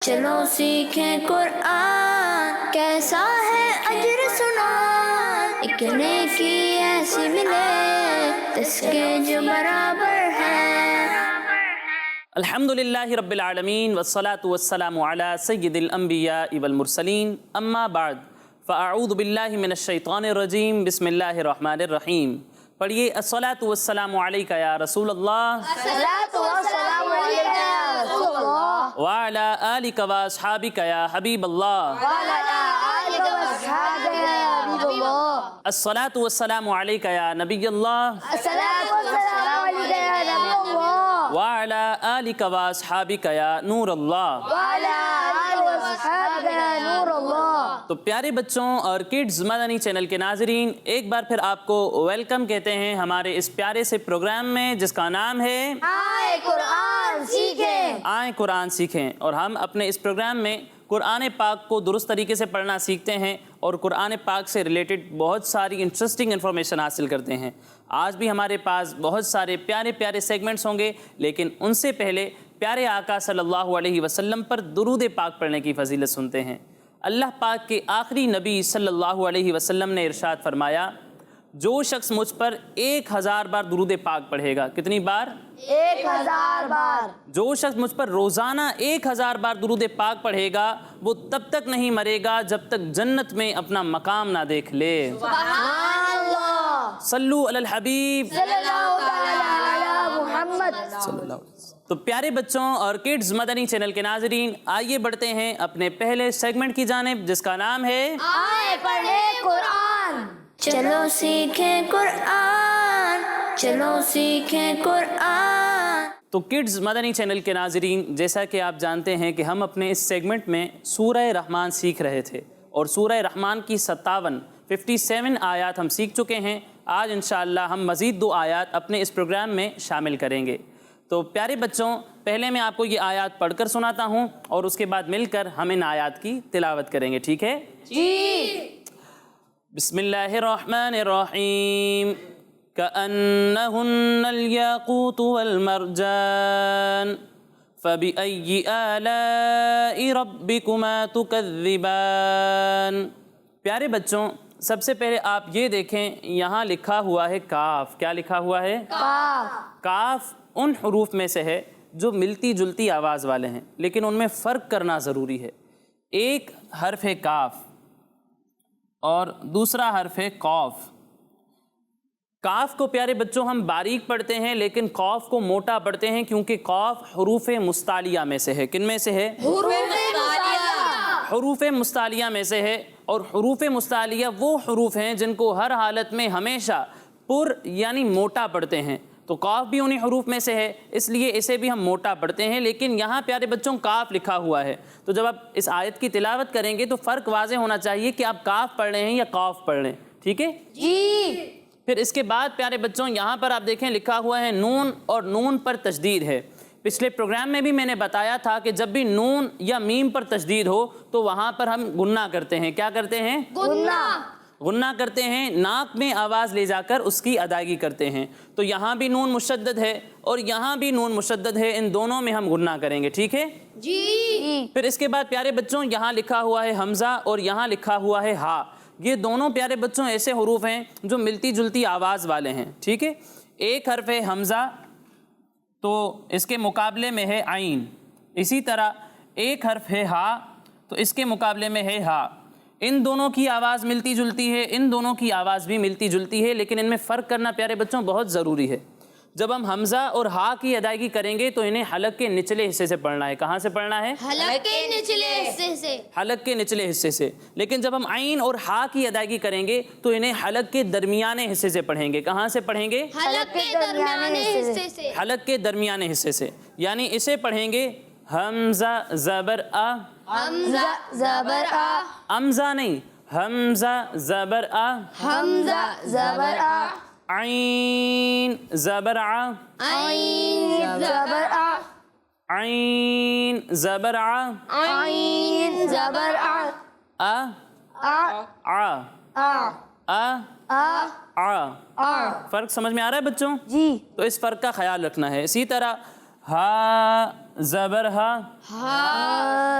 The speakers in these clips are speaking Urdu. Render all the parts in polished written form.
چلو سیکھیں قرآن، کیسا ہے اجر سنا، ایک نیکی ایسی ملے اس کے جو برابر ہے۔ الحمدللہ رب العالمین والصلاة والسلام علی سید الانبیاء والمرسلین، اما بعد فاعوذ باللہ من الشیطان الرجیم، بسم اللہ الرحمن الرحیم۔ پڑھیے الصلاة والسلام علیکہ یا رسول اللہ، الصلاۃ والسلام علیکہ یا رسول اللہ، وعلی آلکہ واصحابکہ یا حبیب اللہ، وعلی آلکہ واصحابکہ یا حبیب اللہ، الصلاة والسلام علیکہ یا نبی اللہ، الصلاۃ والسلام علیکہ یا نبی اللہ، وعلی آلکہ واصحابکہ یا نور اللہ۔ وعلی آلکہ واصحابکہ یا نور اللہ۔ تو پیارے بچوں اور کڈز مدنی چینل کے ناظرین، ایک بار پھر آپ کو ویلکم کہتے ہیں ہمارے اس پیارے سے پروگرام میں جس کا نام ہے آئے قرآن سیکھیں۔ آئیں قرآن سیکھیں، اور ہم اپنے اس پروگرام میں قرآن پاک کو درست طریقے سے پڑھنا سیکھتے ہیں اور قرآن پاک سے ریلیٹڈ بہت ساری انٹرسٹنگ انفارمیشن حاصل کرتے ہیں۔ آج بھی ہمارے پاس بہت سارے پیارے پیارے سیگمنٹس ہوں گے، لیکن ان سے پہلے پیارے آقا صلی اللہ علیہ وسلم پر درود پاک پڑھنے کی فضیلت سنتے ہیں۔ اللہ پاک کے آخری نبی صلی اللہ علیہ وسلم نے ارشاد فرمایا، جو شخص مجھ پر 1000 بار درود پاک پڑھے گا، کتنی بار؟ 1000 بار۔ جو شخص مجھ پر روزانہ 1000 بار درود پاک پڑھے گا، وہ تب تک نہیں مرے گا جب تک جنت میں اپنا مقام نہ دیکھ لے۔ سبحان اللہ، صلو علی الحبیب صلی اللہ تعالی علی محمد۔ صلی اللہ علیہ وسلم۔ تو پیارے بچوں اور کڈز مدنی چینل کے ناظرین، آئیے بڑھتے ہیں اپنے پہلے سیگمنٹ کی جانب جس کا نام ہے آئے پڑھیں قرآن، چلو سیکھیں قرآن، چلو سیکھیں قرآن۔ تو کڈز مدنی چینل کے ناظرین، جیسا کہ آپ جانتے ہیں کہ ہم اپنے اس سیگمنٹ میں سورہ رحمان سیکھ رہے تھے، اور سورہ رحمان کی 57 آیات ہم سیکھ چکے ہیں۔ آج انشاءاللہ ہم مزید 2 آیات اپنے اس پروگرام میں شامل کریں گے۔ تو پیارے بچوں، پہلے میں آپ کو یہ آیات پڑھ کر سناتا ہوں اور اس کے بعد مل کر ہم ان آیات کی تلاوت کریں گے، ٹھیک ہے؟ جی۔ بسم اللہ الرحمن الرحیم، کأنہن الیاقوت والمرجان فبأی آلاء ربکما تکذبان۔ پیارے بچوں، سب سے پہلے آپ یہ دیکھیں، یہاں لکھا ہوا ہے کاف۔ کیا لکھا ہوا ہے؟ کاف ان حروف میں سے ہے جو ملتی جلتی آواز والے ہیں، لیکن ان میں فرق کرنا ضروری ہے۔ ایک حرف ہے کاف اور دوسرا حرف ہے قاف۔ کاف کو پیارے بچوں ہم باریک پڑھتے ہیں، لیکن قاف کو موٹا پڑھتے ہیں، کیونکہ قاف حروف مستعلیہ میں سے ہے۔ کن میں سے ہے؟ حروف مستعلیہ میں سے ہے، اور حروف مستعلیہ وہ حروف ہیں جن کو ہر حالت میں ہمیشہ پر یعنی موٹا پڑھتے ہیں۔ تو قاف بھی انہی حروف میں سے ہے، اس لیے اسے بھی ہم موٹا پڑھتے ہیں، لیکن یہاں پیارے بچوں کاف لکھا ہوا ہے۔ تو جب آپ اس آیت کی تلاوت کریں گے تو فرق واضح ہونا چاہیے کہ آپ کاف پڑھ رہے ہیں یا قاف پڑھ رہے ہیں، ٹھیک ہے؟ جی۔ پھر اس کے بعد پیارے بچوں یہاں پر آپ دیکھیں لکھا ہوا ہے نون، اور نون پر تشدید ہے۔ پچھلے پروگرام میں بھی میں نے بتایا تھا کہ جب بھی نون یا میم پر تشدید ہو تو وہاں پر ہم گنہ کرتے ہیں۔ کیا کرتے ہیں؟ غنہ کرتے ہیں، ناک میں آواز لے جا کر اس کی ادائیگی کرتے ہیں۔ تو یہاں بھی نون مشدد ہے اور یہاں بھی نون مشدد ہے، ان دونوں میں ہم غنہ کریں گے، ٹھیک ہے؟ جی۔ پھر اس کے بعد پیارے بچوں یہاں لکھا ہوا ہے حمزہ اور یہاں لکھا ہوا ہے ہا۔ یہ دونوں پیارے بچوں ایسے حروف ہیں جو ملتی جلتی آواز والے ہیں، ٹھیک ہے؟ ایک حرف ہے حمزہ تو اس کے مقابلے میں ہے عین، اسی طرح ایک حرف ہے ہا تو اس کے مقابلے میں ہے ہا۔ ان دونوں کی آواز ملتی جلتی ہے، ان دونوں کی آواز بھی ملتی جلتی ہے، لیکن ان میں فرق کرنا پیارے بچوں بہت ضروری ہے۔ جب ہم حمزہ اور ہا کی ادائیگی کریں گے تو انہیں حلق کے نچلے حصے سے پڑھنا ہے۔ کہاں سے پڑھنا ہے؟ حلق کے نچلے حصے سے۔ حلق کے نچلے حصے سے۔ لیکن جب ہم عین اور ہا کی ادائیگی کریں گے تو انہیں حلق کے درمیانے حصے سے پڑھیں گے۔ کہاں سے پڑھیں گے؟ حلق کے درمیانے حصے سے۔ حلق کے درمیانے حصے سے، یعنی اسے پڑھیں گے حمزہ زبر آ، حمزہ زبر آ، امزہ نہیں، حمزہ زبر آ، حمزہ زبر آ، عین زبر آ، عین زبر آ، عین زبر آ، عین زبر آ، آ آ، آ آ، آ آ، آ۔ آ۔ فرق سمجھ میں آ رہا ہے بچوں؟ جی۔ تو اس فرق کا خیال رکھنا ہے۔ اسی طرح ہا زبر ہا، ہا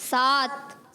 7।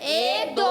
1, 2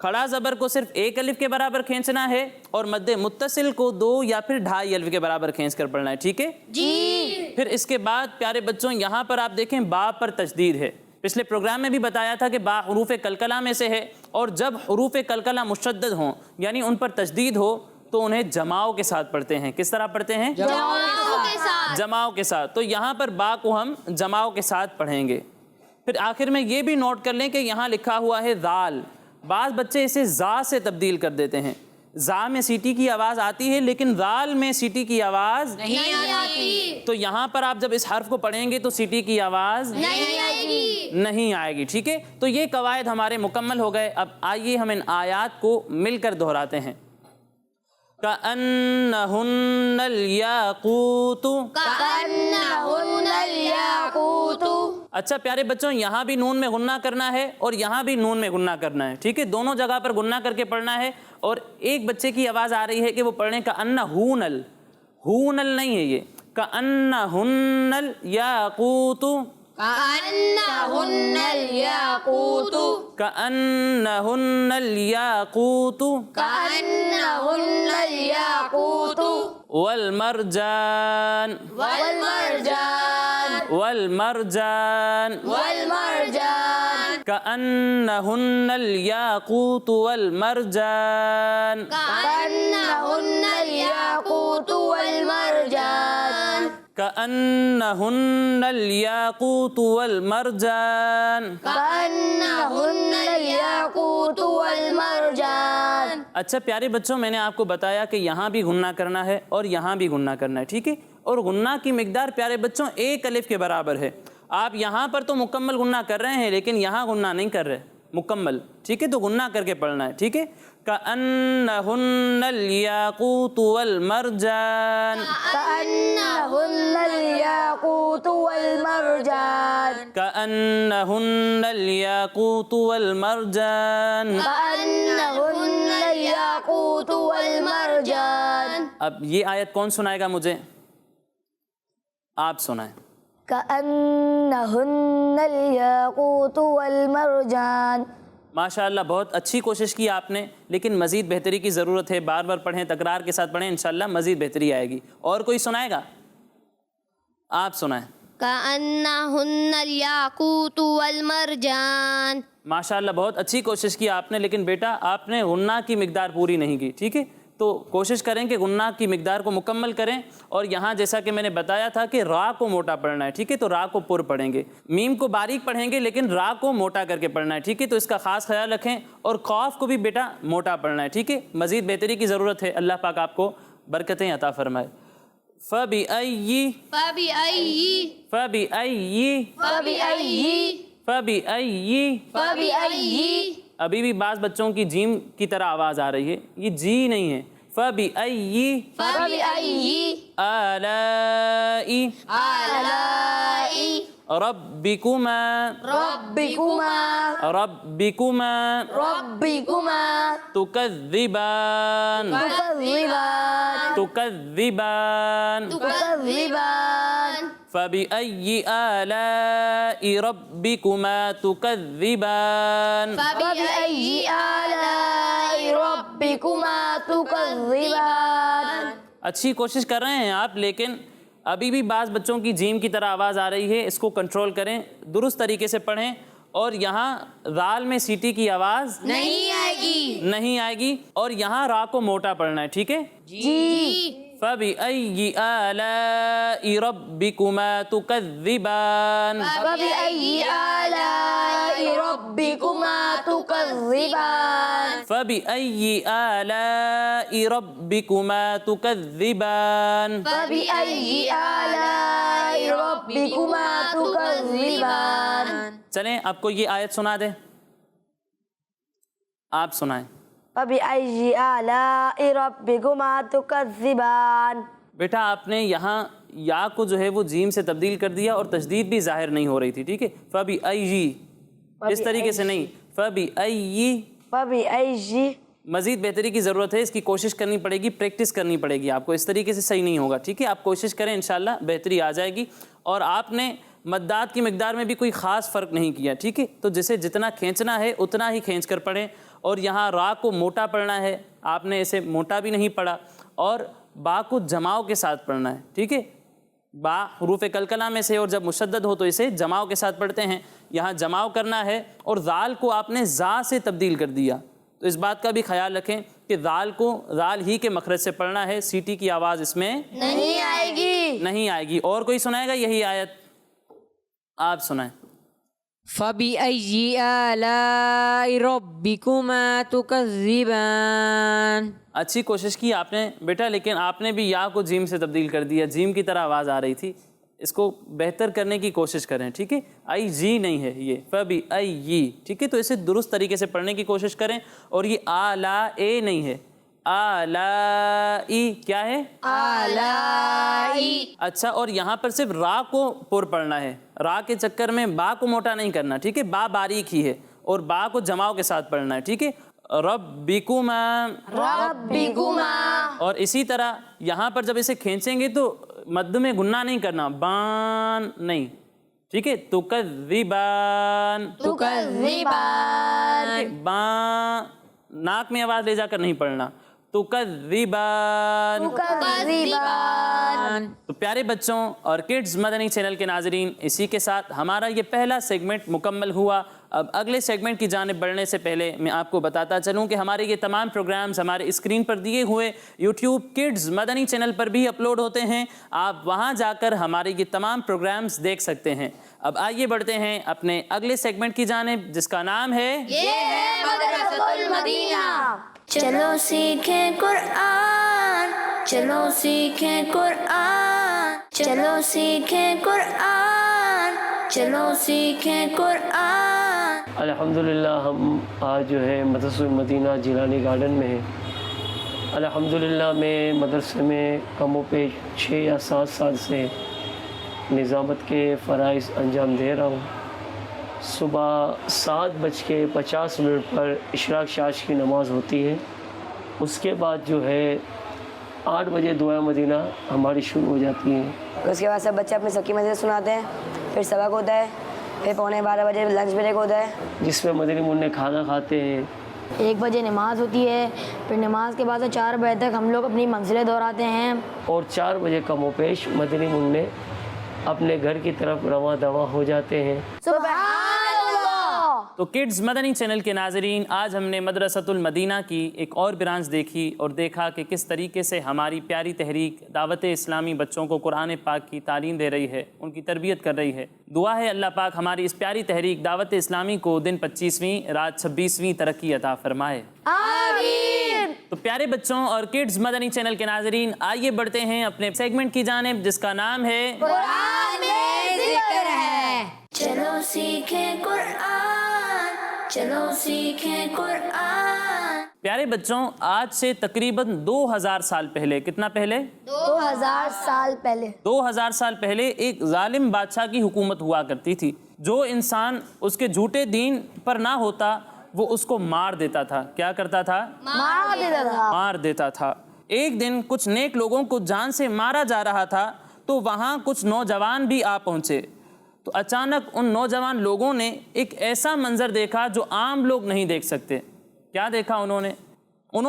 کھڑا زبر کو صرف ایک الف کے برابر کھینچنا ہے اور مد متصل کو 2 یا پھر 2.5 الف کے برابر کھینچ کر پڑھنا ہے، ٹھیک ہے جی۔ پھر اس کے بعد پیارے بچوں یہاں پر آپ دیکھیں با پر تشدید ہے، پچھلے پروگرام میں بھی بتایا تھا کہ با حروف قلقلہ میں سے ہے، اور جب حروف قلقلہ مشدد ہوں یعنی ان پر تشدید ہو تو انہیں جماؤ کے ساتھ پڑھتے ہیں۔ کس طرح پڑھتے ہیں؟ جماؤ کے ساتھ۔ تو یہاں پر با کو ہم جماؤ کے ساتھ پڑھیں گے۔ پھر آخر میں یہ بھی نوٹ کر لیں کہ یہاں لکھا ہوا ہے ذال، بعض بچے اسے زا سے تبدیل کر دیتے ہیں، زا میں سیٹی کی آواز آتی ہے لیکن ذال میں سیٹی کی آواز نہیں آتی، تو یہاں پر آپ جب اس حرف کو پڑھیں گے تو سیٹی کی آواز نہیں آئے گی، ٹھیک ہے۔ تو یہ قواعد ہمارے مکمل ہو گئے۔ اب آئیے ہم ان آیات کو مل کر دہراتے ہیں۔ كأنهن الياقوت، كأنهن الياقوت۔ اچھا پیارے بچوں یہاں بھی نون میں غنہ کرنا ہے اور یہاں بھی نون میں غنہ کرنا ہے، ٹھیک ہے، دونوں جگہ پر غنہ کر کے پڑھنا ہے۔ اور ایک بچے کی آواز آ رہی ہے کہ وہ پڑھنے کا انہونل، ہونل نہیں ہے یہ، كأنهن الياقوت، كأنهن الياقوت، كأنهن الياقوت كأنهن الياقوت والمرجان والمرجان والمرجان والمرجان كأنهن الياقوت والمرجان كأنهن الياقوت والمرجان كأنهن الياقوت والمرجان كأنهن الياقوت والمرجان۔ اچھا پیارے بچوں میں نے آپ کو بتایا کہ یہاں بھی غنہ کرنا ہے اور یہاں بھی غنہ کرنا ہے، ٹھیک ہے، اور غنہ کی مقدار پیارے بچوں 1 الف کے برابر ہے۔ آپ یہاں پر تو مکمل غنہ کر رہے ہیں لیکن یہاں غنہ نہیں کر رہے مکمل، ٹھیک ہے، تو غنہ کر کے پڑھنا ہے، ٹھیک ہے۔ كأنهن الياقوت والمرجان كأنهن الياقوت والمرجان كأنهن الياقوت والمرجان كأنهن الياقوت والمرجان۔ اب یہ آیت کون سنائے گا مجھے؟ آپ سنائیں۔ كأنهن الياقوت والمرجان۔ ماشاءاللہ بہت اچھی کوشش کی آپ نے، لیکن مزید بہتری کی ضرورت ہے، بار بار پڑھیں، تکرار کے ساتھ پڑھیں، انشاءاللہ مزید بہتری آئے گی۔ اور کوئی سنائے گا؟ آپ سنائیں۔ كأنهن الياقوت والمرجان۔ ماشاءاللہ بہت اچھی کوشش کی آپ نے، لیکن بیٹا آپ نے غنہ کی مقدار پوری نہیں کی، ٹھیک ہے، تو کوشش کریں کہ غنہ کی مقدار کو مکمل کریں۔ اور یہاں جیسا کہ میں نے بتایا تھا کہ را کو موٹا پڑھنا ہے، ٹھیک ہے، تو را کو پر پڑھیں گے، میم کو باریک پڑھیں گے لیکن را کو موٹا کر کے پڑھنا ہے، ٹھیک ہے، تو اس کا خاص خیال رکھیں۔ اور قاف کو بھی بیٹا موٹا پڑھنا ہے، ٹھیک ہے، مزید بہتری کی ضرورت ہے، اللہ پاک آپ کو برکتیں عطا فرمائے۔ فَبِأَيِّ فبأي فَبِأَيِّ فبأي فَبِأَيِّ فبأي ابھی بھی بعض بچوں کی جیم کی طرح آواز آ رہی ہے، یہ جی نہیں ہے، فَبِأَيِّ فبأي آلاء آلاء ربكما ربكما ربكما ربكما تكذبان تكذبان تكذبان تكذبان فبأي آلاء ربكما تكذبان فبأي آلاء ربكما تكذبان۔ اچھی کوشش کر رہے ہیں آپ، لیکن ابھی بھی بعض بچوں کی جیم کی طرح آواز آ رہی ہے، اس کو کنٹرول کریں، درست طریقے سے پڑھیں، اور یہاں ذال میں سیٹی کی آواز نہیں آئے گی، اور یہاں را کو موٹا پڑھنا ہے، ٹھیک ہے۔ جی۔ فَبِأَيِّ آلَاءِ رَبِّكُمَا تُكَذِّبَانِ فبأي آلاء ربكما تكذبان فَبِأَيِّ آلَاءِ رَبِّكُمَا تُكَذِّبَانِ فبأي آلاء ربكما تكذبان۔ چلیں آپ کو یہ آیت سنا دیں، آپ سنائیں۔ فبأي آلاء ربكما تكذبان۔ بیٹا آپ نے یہاں یا کو جو ہے وہ جیم سے تبدیل کر دیا اور تشدید بھی ظاہر نہیں ہو رہی تھی، ٹھیک ہے، فَبِأَيِّ اس طریقے سے نہیں، فَبِأَيِّ فبأي مزید بہتری کی ضرورت ہے، اس کی کوشش کرنی پڑے گی، پریکٹس کرنی پڑے گی آپ کو، اس طریقے سے صحیح نہیں ہوگا، ٹھیک ہے، آپ کوشش کریں، انشاءاللہ بہتری آ جائے گی۔ اور آپ نے مدات کی مقدار میں بھی کوئی خاص فرق نہیں کیا، ٹھیک ہے، تو جسے جتنا کھینچنا ہے اتنا ہی کھینچ کر پڑھیں، اور یہاں را کو موٹا پڑھنا ہے، آپ نے اسے موٹا بھی نہیں پڑھا، اور با کو جماؤ کے ساتھ پڑھنا ہے، ٹھیک ہے. با حروف کلکلہ میں سے اور جب مشدد ہو تو اسے جماؤ کے ساتھ پڑھتے ہیں. یہاں جماؤ کرنا ہے اور ذال کو آپ نے زا سے تبدیل کر دیا. تو اس بات کا بھی خیال رکھیں کہ ذال کو ذال ہی کے مخرج سے پڑھنا ہے، سیٹی کی آواز اس میں نہیں آئے گی. اور کوئی سنائے گا یہی آیت؟ آپ سنائیں. فَبِأَيِّ آلَاءِ رَبِّكُمَا تُكَذِّبَانِ. اچھی کوشش کی آپ نے بیٹا، لیکن آپ نے بھی یا کو جیم سے تبدیل کر دیا، جیم کی طرح آواز آ رہی تھی. اس کو بہتر کرنے کی کوشش کریں، ٹھیک ہے. آئی جی نہیں ہے یہ، فبی ای، ٹھیک ہے. تو اسے درست طریقے سے پڑھنے کی کوشش کریں. اور یہ آلا اے نہیں ہے، آلائی کیا ہے؟ آلائی. اچھا، اور یہاں پر صرف را کو پر پڑھنا ہے، را کے چکر میں با کو موٹا نہیں کرنا، ٹھیک ہے. با باریک ہی ہے اور با کو جماؤ کے ساتھ پڑھنا ہے، ٹھیک ہے. ربکما، اور اسی طرح یہاں پر جب اسے کھینچیں گے تو مد میں گننا نہیں کرنا، بان نہیں، ٹھیک ہے. تکذبان، بان ناک میں آواز لے جا کر نہیں پڑھنا، تکذبان. تو پیارے بچوں اور کڈز مدنی چینل کے ناظرین، اسی کے ساتھ ہمارا یہ پہلا سیگمنٹ مکمل ہوا. اب اگلے سیگمنٹ کی جانب بڑھنے سے پہلے میں آپ کو بتاتا چلوں کہ ہمارے یہ تمام پروگرامز ہمارے اسکرین پر دیے ہوئے یوٹیوب کڈز مدنی چینل پر بھی اپلوڈ ہوتے ہیں. آپ وہاں جا کر ہمارے یہ تمام پروگرامز دیکھ سکتے ہیں. اب آئیے بڑھتے ہیں اپنے اگلے سیگمنٹ کی جانب، جس کا نام ہے مدرسۃ المدینہ. چلو سیکھیں قرآن، چلو سیکھیں قرآن، چلو سیکھیں قرآن، چلو سیکھیں قرآن. الحمدللہ ہم آج جو ہے مدرسۃ المدینہ جیلانی گارڈن میں ہیں. الحمدللہ میں مدرسے میں کم و بیش 6 یا 7 سال سے نظامت کے فرائض انجام دے رہا ہوں. صبح 7:50 پر اشراق شاش کی نماز ہوتی ہے. اس کے بعد جو ہے 8 بجے دعائے مدینہ ہماری شروع ہو جاتی ہیں. اس کے بعد سب بچے اپنے سب کی منزل سناتے ہیں، پھر سبق ہوتا ہے، پھر 11:45 بجے لنچ بریک ہوتا ہے، جس میں مدنی منع کھانا کھاتے ہیں. 1 بجے نماز ہوتی ہے، پھر نماز کے بعد سے 4 بجے تک ہم لوگ اپنی منزلیں دہراتے ہیں. اور 4 بجے کم و بیش مدنی منع اپنے گھر کی طرف رواں دواں ہو جاتے ہیں. تو کڈز مدنی چینل کے ناظرین، آج ہم نے مدرسۃ المدینہ کی ایک اور برانچ دیکھی اور دیکھا کہ کس طریقے سے ہماری پیاری تحریک دعوت اسلامی بچوں کو قرآن پاک کی تعلیم دے رہی ہے، ان کی تربیت کر رہی ہے. دعا ہے اللہ پاک ہماری اس پیاری تحریک دعوت اسلامی کو دن 25ویں رات 26ویں ترقی عطا فرمائے. آمین. تو پیارے بچوں اور کڈز مدنی چینل کے ناظرین، آئیے بڑھتے ہیں اپنے سیگمنٹ کی جانب، جس کا نام ہے قرآن میں ذکر ہے. چلو سیکھیں قرآن، چلو سیکھیں قرآن. پیارے بچوں، آج سے تقریباً 2000 سال پہلے، کتنا پہلے؟ 2000 سال پہلے. 2000 سال پہلے ایک ظالم بادشاہ کی حکومت ہوا کرتی تھی. جو انسان اس کے جھوٹے دین پر نہ ہوتا وہ اس کو مار دیتا تھا. کیا کرتا تھا؟ مار دیتا تھا. ایک دن کچھ نیک لوگوں کو جان سے مارا جا رہا تھا تو وہاں کچھ نوجوان بھی آ پہنچے. تو اچانک ان نوجوان لوگوں نے ایک ایسا منظر دیکھا جو عام لوگ نہیں دیکھ سکتے. کیا دیکھا انہوں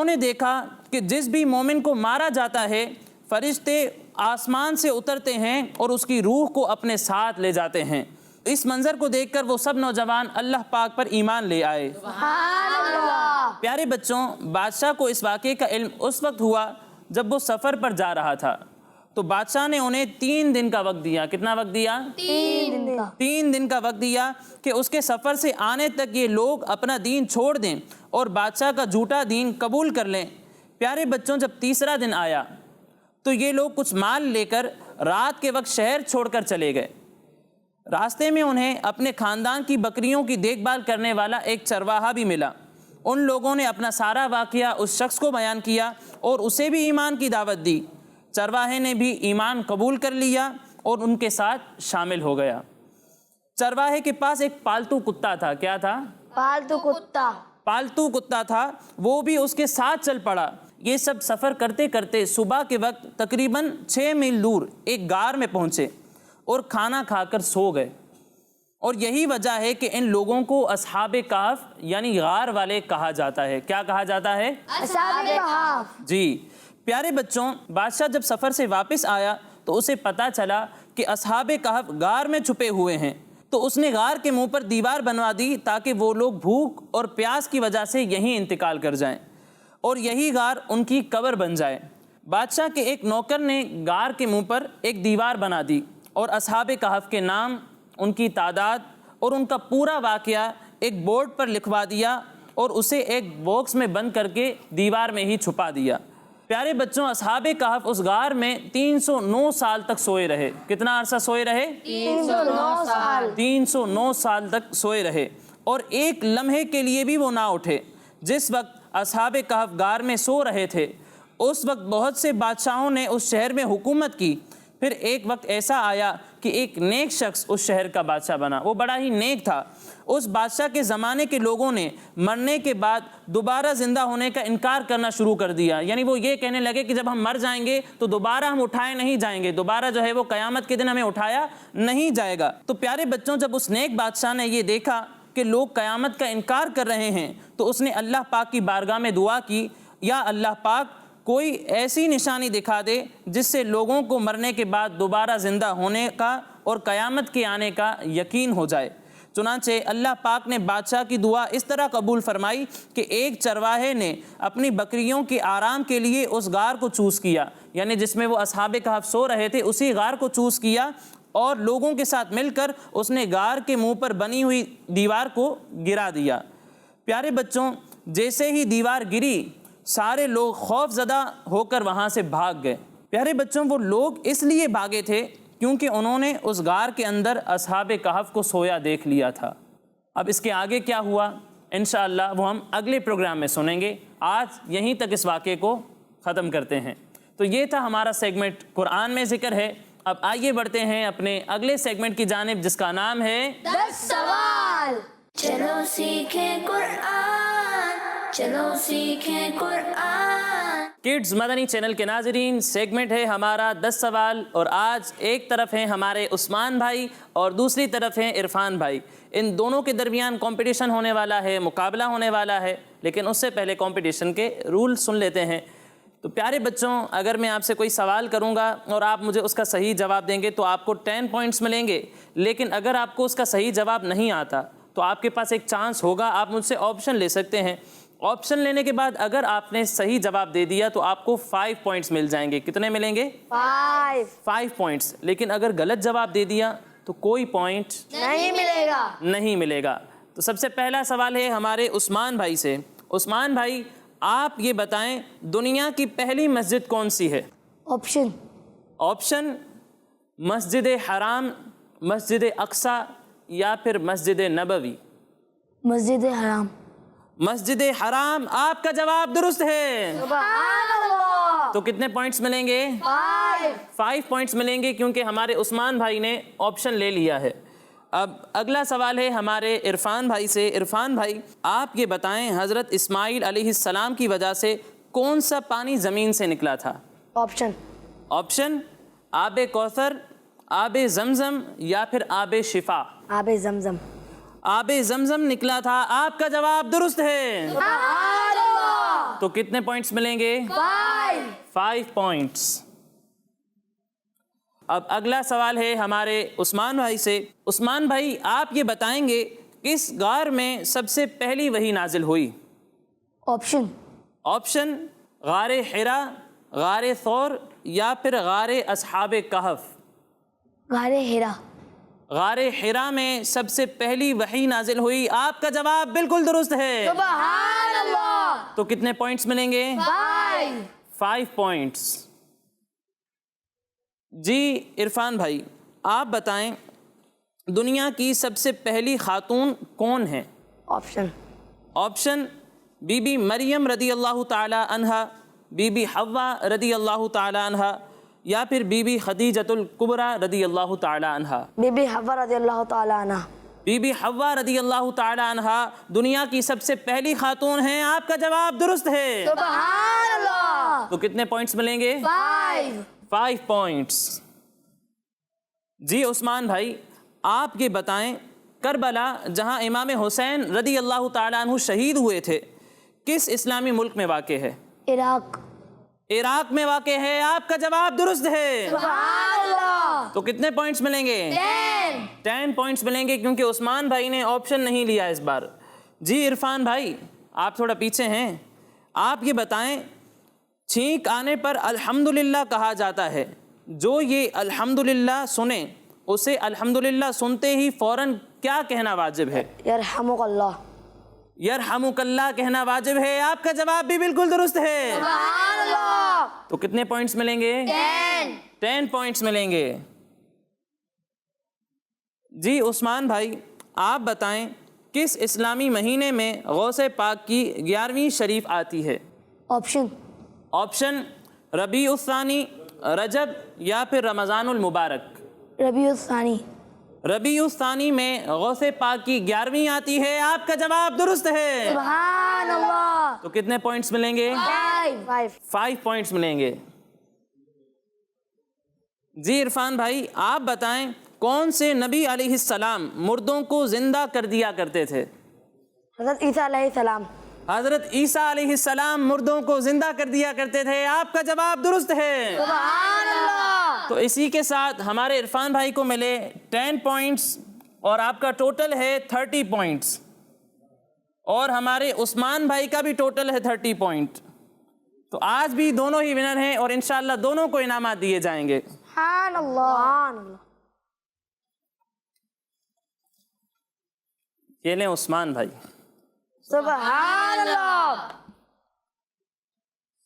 نے دیکھا کہ جس بھی مومن کو مارا جاتا ہے فرشتے آسمان سے اترتے ہیں اور اس کی روح کو اپنے ساتھ لے جاتے ہیں. اس منظر کو دیکھ کر وہ سب نوجوان اللہ پاک پر ایمان لے آئے. سبحان اللہ. پیارے بچوں، بادشاہ کو اس واقعے کا علم اس وقت ہوا جب وہ سفر پر جا رہا تھا. تو بادشاہ نے انہیں 3 دن کا وقت دیا. کتنا وقت دیا؟ 3 دن کا وقت دیا کہ اس کے سفر سے آنے تک یہ لوگ اپنا دین چھوڑ دیں اور بادشاہ کا جھوٹا دین قبول کر لیں. پیارے بچوں، جب تیسرا دن آیا تو یہ لوگ کچھ مال لے کر رات کے وقت شہر چھوڑ کر چلے گئے. راستے میں انہیں اپنے خاندان کی بکریوں کی دیکھ بھال کرنے والا ایک چرواہا بھی ملا. ان لوگوں نے اپنا سارا واقعہ اس شخص کو بیان کیا اور اسے بھی ایمان کی دعوت دی. چرواہے نے بھی ایمان قبول کر لیا اور ان کے ساتھ شامل ہو گیا. چرواہے کے پاس ایک پالتو کتا تھا. کیا تھا؟ پالتو کتا تھا. وہ بھی اس کے ساتھ چل پڑا. یہ سب سفر کرتے کرتے صبح کے وقت تقریباً 6 میل دور ایک غار میں پہنچے اور کھانا کھا کر سو گئے. اور یہی وجہ ہے کہ ان لوگوں کو اصحاب کہف یعنی غار والے کہا جاتا ہے. کیا کہا جاتا ہے؟ اصحاب کہف. جی پیارے بچوں، بادشاہ جب سفر سے واپس آیا تو اسے پتہ چلا کہ اصحاب کہف غار میں چھپے ہوئے ہیں. تو اس نے غار کے منہ پر دیوار بنوا دی تاکہ وہ لوگ بھوک اور پیاس کی وجہ سے یہیں انتقال کر جائیں اور یہی غار ان کی قبر بن جائے. بادشاہ کے ایک نوکر نے غار کے منہ پر ایک دیوار بنا دی اور اصحاب کہف کے نام، ان کی تعداد اور ان کا پورا واقعہ ایک بورڈ پر لکھوا دیا اور اسے ایک باکس میں بند کر کے دیوار میں ہی چھپا دیا. پیارے بچوں، اصحاب کہف اس غار میں 309 سال تک سوئے رہے. کتنا عرصہ سوئے رہے؟ 309 سال. 309 سال تک سوئے رہے اور ایک لمحے کے لیے بھی وہ نہ اٹھے. جس وقت اصحاب کہف غار میں سو رہے تھے اس وقت بہت سے بادشاہوں نے اس شہر میں حکومت کی. پھر ایک وقت ایسا آیا کہ ایک نیک شخص اس شہر کا بادشاہ بنا. وہ بڑا ہی نیک تھا. اس بادشاہ کے زمانے کے لوگوں نے مرنے کے بعد دوبارہ زندہ ہونے کا انکار کرنا شروع کر دیا. یعنی وہ یہ کہنے لگے کہ جب ہم مر جائیں گے تو دوبارہ ہم اٹھائے نہیں جائیں گے، دوبارہ جو ہے وہ قیامت کے دن ہمیں اٹھایا نہیں جائے گا. تو پیارے بچوں، جب اس نیک بادشاہ نے یہ دیکھا کہ لوگ قیامت کا انکار کر رہے ہیں تو اس نے اللہ پاک کی بارگاہ میں دعا کی، یا اللہ پاک کوئی ایسی نشانی دکھا دے جس سے لوگوں کو مرنے کے بعد دوبارہ زندہ ہونے کا اور قیامت کے آنے کا یقین ہو جائے. چنانچہ اللہ پاک نے بادشاہ کی دعا اس طرح قبول فرمائی کہ ایک چرواہے نے اپنی بکریوں کے آرام کے لیے اس غار کو چوز کیا، یعنی جس میں وہ اصحاب کہف سو رہے تھے اسی غار کو چوز کیا اور لوگوں کے ساتھ مل کر اس نے غار کے منہ پر بنی ہوئی دیوار کو گرا دیا. پیارے بچوں، جیسے ہی دیوار گری سارے لوگ خوف زدہ ہو کر وہاں سے بھاگ گئے. پیارے بچوں، وہ لوگ اس لیے بھاگے تھے کیونکہ انہوں نے اس غار کے اندر اصحاب کہف کو سویا دیکھ لیا تھا. اب اس کے آگے کیا ہوا انشاءاللہ وہ ہم اگلے پروگرام میں سنیں گے. آج یہیں تک اس واقعے کو ختم کرتے ہیں. تو یہ تھا ہمارا سیگمنٹ قرآن میں ذکر ہے. اب آئیے بڑھتے ہیں اپنے اگلے سیگمنٹ کی جانب جس کا نام ہے 10 سوال. چلو سیکھیں قرآن، چلو سیکھیں قرآن. کڈز مدنی چینل کے ناظرین، سیگمنٹ ہے ہمارا 10 سوال اور آج ایک طرف ہیں ہمارے عثمان بھائی اور دوسری طرف ہیں عرفان بھائی. ان دونوں کے درمیان کمپٹیشن ہونے والا ہے، مقابلہ ہونے والا ہے، لیکن اس سے پہلے کمپٹیشن کے رول سن لیتے ہیں. تو پیارے بچوں، اگر میں آپ سے کوئی سوال کروں گا اور آپ مجھے اس کا صحیح جواب دیں گے تو آپ کو 10 پوائنٹس ملیں گے. لیکن اگر آپ کو اس کا صحیح جواب نہیں آتا تو آپ کے پاس ایک چانس ہوگا، آپ مجھ سے آپشن لے سکتے ہیں. آپشن لینے کے بعد اگر آپ نے صحیح جواب دے دیا تو آپ کو 5 پوائنٹس مل جائیں گے. کتنے ملیں گے؟ 5 پوائنٹس. لیکن اگر غلط جواب دے دیا تو کوئی پوائنٹ نہیں ملے گا. تو سب سے پہلا سوال ہے ہمارے عثمان بھائی سے. عثمان بھائی، آپ یہ بتائیں دنیا کی پہلی مسجد کون سی ہے؟ آپشن مسجد حرام، مسجد اقصی یا پھر مسجد نبوی؟ مسجد حرام. مسجد حرام آپ کا جواب درست ہے. تو کتنے پوائنٹس ملیں گے؟ 5 پوائنٹس ملیں گے کیونکہ ہمارے عثمان بھائی نے آپشن لے لیا ہے. اب اگلا سوال ہے ہمارے عرفان بھائی سے. عرفان بھائی، آپ یہ بتائیں حضرت اسماعیل علیہ السلام کی وجہ سے کون سا پانی زمین سے نکلا تھا؟ آپشن آب کوثر، آب زمزم یا پھر آب شفا؟ آب زمزم. آب زمزم نکلا تھا. آپ کا جواب درست ہے. تو کتنے پوائنٹس ملیں گے؟ 5 پوائنٹس. اب اگلا سوال ہے ہمارے عثمان بھائی سے. عثمان بھائی، آپ یہ بتائیں گے کس غار میں سب سے پہلی وحی نازل ہوئی؟ آپشن غار حرا، غار ثور یا پھر غار اصحاب کہف؟ غار حرا میں سب سے پہلی وحی نازل ہوئی. آپ کا جواب بالکل درست ہے. سبحان اللہ. تو کتنے پوائنٹس ملیں گے؟ 5 پوائنٹس. جی عرفان بھائی، آپ بتائیں دنیا کی سب سے پہلی خاتون کون ہے؟ آپشن بی بی مریم رضی اللہ تعالی عنہا، بی بی حوا رضی اللہ تعالی عنہا یا پھر بی بی خدیجۃ الکبریٰ رضی اللہ تعالی عنہا؟ بی بی حوا رضی اللہ تعالی عنہ. بی بی حوا رضی اللہ تعالی عنہا دنیا کی سب سے پہلی خاتون ہیں. آپ کا جواب درست ہے. سبحان اللہ. تو کتنے پوائنٹس ملیں گے؟ 5 پوائنٹس. جی عثمان بھائی، آپ یہ بتائیں کربلا جہاں امام حسین رضی اللہ تعالیٰ عنہ شہید ہوئے تھے کس اسلامی ملک میں واقع ہے؟ عراق. عراق میں واقع ہے. آپ کا جواب درست ہے. سبحان اللہ. تو کتنے پوائنٹس ملیں گے؟ 10 پوائنٹس ملیں گے کیونکہ عثمان بھائی نے آپشن نہیں لیا اس بار. جی عرفان بھائی آپ تھوڑا پیچھے ہیں, آپ یہ بتائیں چھینک آنے پر الحمدللہ کہا جاتا ہے, جو یہ الحمدللہ سنے اسے الحمدللہ سنتے ہی فوراً کیا کہنا واجب ہے؟ یرحمک اللہ. یرحمک اللہ کہنا واجب ہے. آپ کا جواب بھی بالکل درست ہے. سبحان اللہ. تو کتنے پوائنٹس ملیں گے؟ 10 پوائنٹس ملیں گے. جی عثمان بھائی آپ بتائیں کس اسلامی مہینے میں غوث پاک کی 11ویں شریف آتی ہے؟ آپشن ربیع الثانی, رجب یا پھر رمضان المبارک. ربیع الثانی. ربیع الثانی میں غوث پاک کی 11ویں آتی ہے. آپ کا جواب درست ہے. سبحان اللہ. تو کتنے پوائنٹس ملیں گے؟ 5 پوائنٹس ملیں گے. جی عرفان بھائی آپ بتائیں کون سے نبی علیہ السلام مردوں کو زندہ کر دیا کرتے تھے؟ حضرت عیسیٰ علیہ السلام. حضرت عیسیٰ علیہ السلام مردوں کو زندہ کر دیا کرتے تھے. آپ کا جواب درست ہے. سبحان اللہ. تو اسی کے ساتھ ہمارے عرفان بھائی کو ملے 10 پوائنٹس اور آپ کا ٹوٹل ہے 30 پوائنٹس, اور ہمارے عثمان بھائی کا بھی ٹوٹل ہے 30 پوائنٹ. تو آج بھی دونوں ہی ونر ہیں اور انشاءاللہ دونوں کو انعامات دیے جائیں گے. سبحان اللہ. یہ لیں عثمان بھائی. سبحان اللہ.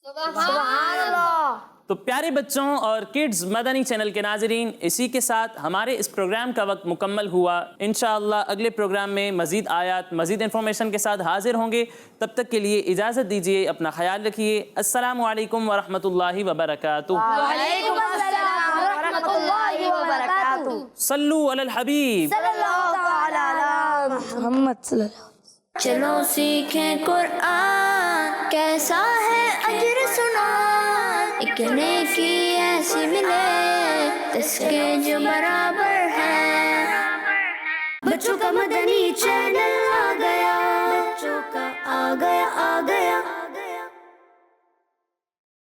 سبحان اللہ. تو پیارے بچوں اور کڈز مدنی چینل کے ناظرین, اسی کے ساتھ ہمارے اس پروگرام کا وقت مکمل ہوا. انشاءاللہ اگلے پروگرام میں مزید آیات مزید انفارمیشن کے ساتھ حاضر ہوں گے. تب تک کے لیے اجازت دیجیے, اپنا خیال رکھیے. السلام علیکم ورحمۃ اللہ وبرکاتہ. وعلیکم السلام ورحمۃ اللہ وبرکاتہ. صلو علی الحبیب. صلی اللہ تعالی علی محمد صلی اللہ. چلو سیکھیں قرآن, کیسا ہے اجر سنا, ایک نیکی ایسی ملے اس کے جو برابر ہے. بچوں کا مدنی چینل آ گیا, بچوں کا آ گیا.